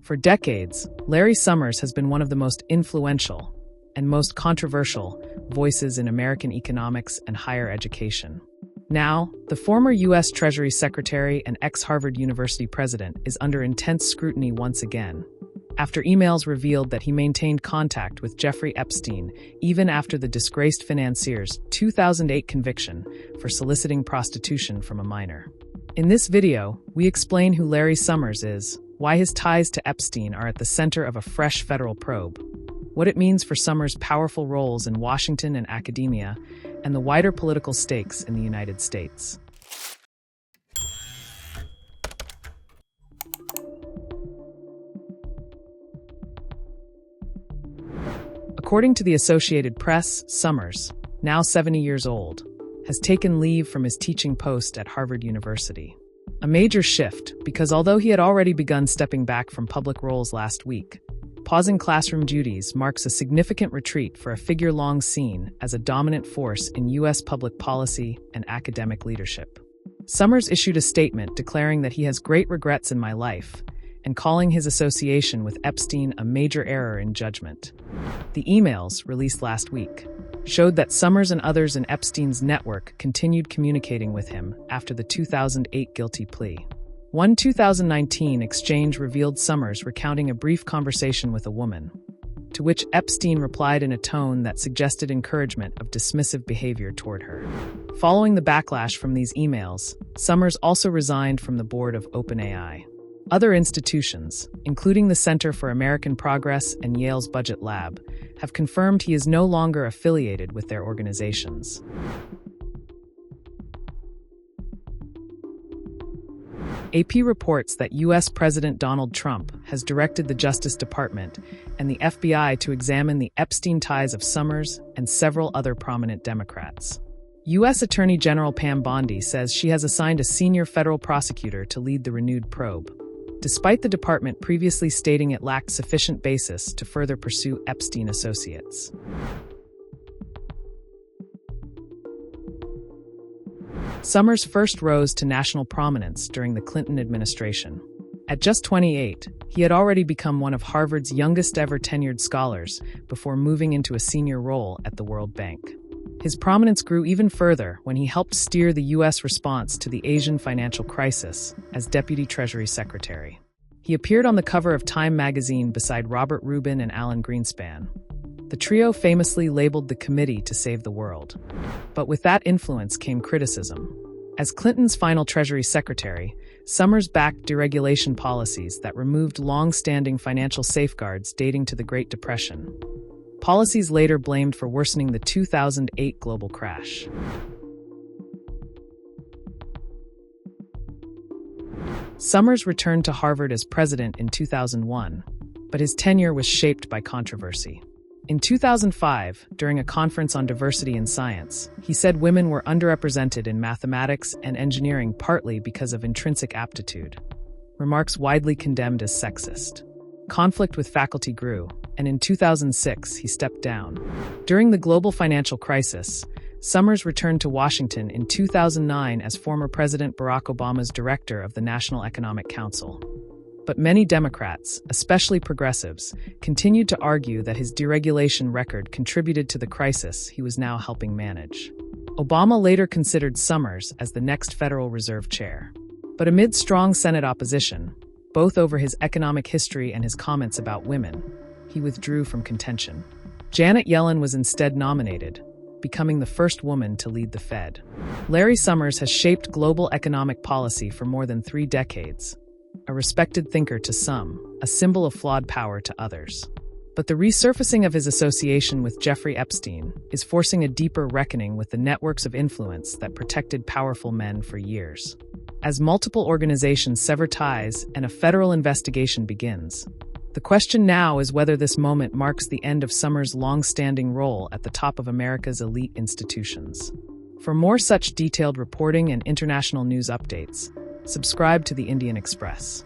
For decades, Larry Summers has been one of the most influential and most controversial voices in American economics and higher education. Now, the former U.S. Treasury Secretary and ex-Harvard University president is under intense scrutiny once again, after emails revealed that he maintained contact with Jeffrey Epstein even after the disgraced financier's 2008 conviction for soliciting prostitution from a minor. In this video, we explain who Larry Summers is, why his ties to Epstein are at the center of a fresh federal probe, what it means for Summers' powerful roles in Washington and academia, and the wider political stakes in the United States. According to the Associated Press, Summers, now 70 years old, has taken leave from his teaching post at Harvard University. A major shift, because although he had already begun stepping back from public roles last week, pausing classroom duties marks a significant retreat for a figure long seen as a dominant force in U.S. public policy and academic leadership. Summers issued a statement declaring that he has great regrets in my life and calling his association with Epstein a major error in judgment. The emails, released last week, showed that Summers and others in Epstein's network continued communicating with him after the 2008 guilty plea. One 2019 exchange revealed Summers recounting a brief conversation with a woman, to which Epstein replied in a tone that suggested encouragement of dismissive behavior toward her. Following the backlash from these emails, Summers also resigned from the board of OpenAI. Other institutions, including the Center for American Progress and Yale's Budget Lab, have confirmed he is no longer affiliated with their organizations. AP reports that U.S. President Donald Trump has directed the Justice Department and the FBI to examine the Epstein ties of Summers and several other prominent Democrats. U.S. Attorney General Pam Bondi says she has assigned a senior federal prosecutor to lead the renewed probe, despite the department previously stating it lacked sufficient basis to further pursue Epstein associates. Summers first rose to national prominence during the Clinton administration. At just 28, he had already become one of Harvard's youngest ever tenured scholars before moving into a senior role at the World Bank. His prominence grew even further when he helped steer the U.S. response to the Asian financial crisis as Deputy Treasury Secretary. He appeared on the cover of Time magazine beside Robert Rubin and Alan Greenspan. The trio famously labeled the committee to save the world. But with that influence came criticism. As Clinton's final Treasury Secretary, Summers backed deregulation policies that removed long-standing financial safeguards dating to the Great Depression. Policies later blamed for worsening the 2008 global crash. Summers returned to Harvard as president in 2001, but his tenure was shaped by controversy. In 2005, during a conference on diversity in science, he said women were underrepresented in mathematics and engineering partly because of intrinsic aptitude, remarks widely condemned as sexist. Conflict with faculty grew, and in 2006 he stepped down. During the global financial crisis, Summers returned to Washington in 2009 as former President Barack Obama's director of the National Economic Council. But many Democrats, especially progressives, continued to argue that his deregulation record contributed to the crisis he was now helping manage. Obama later considered Summers as the next Federal Reserve chair. But amid strong Senate opposition, both over his economic history and his comments about women, he withdrew from contention. Janet Yellen was instead nominated, becoming the first woman to lead the Fed. Larry Summers has shaped global economic policy for more than 3 decades, a respected thinker to some, a symbol of flawed power to others. But the resurfacing of his association with Jeffrey Epstein is forcing a deeper reckoning with the networks of influence that protected powerful men for years. As multiple organizations sever ties and a federal investigation begins, the question now is whether this moment marks the end of Summers' long-standing role at the top of America's elite institutions. For more such detailed reporting and international news updates, subscribe to the Indian Express.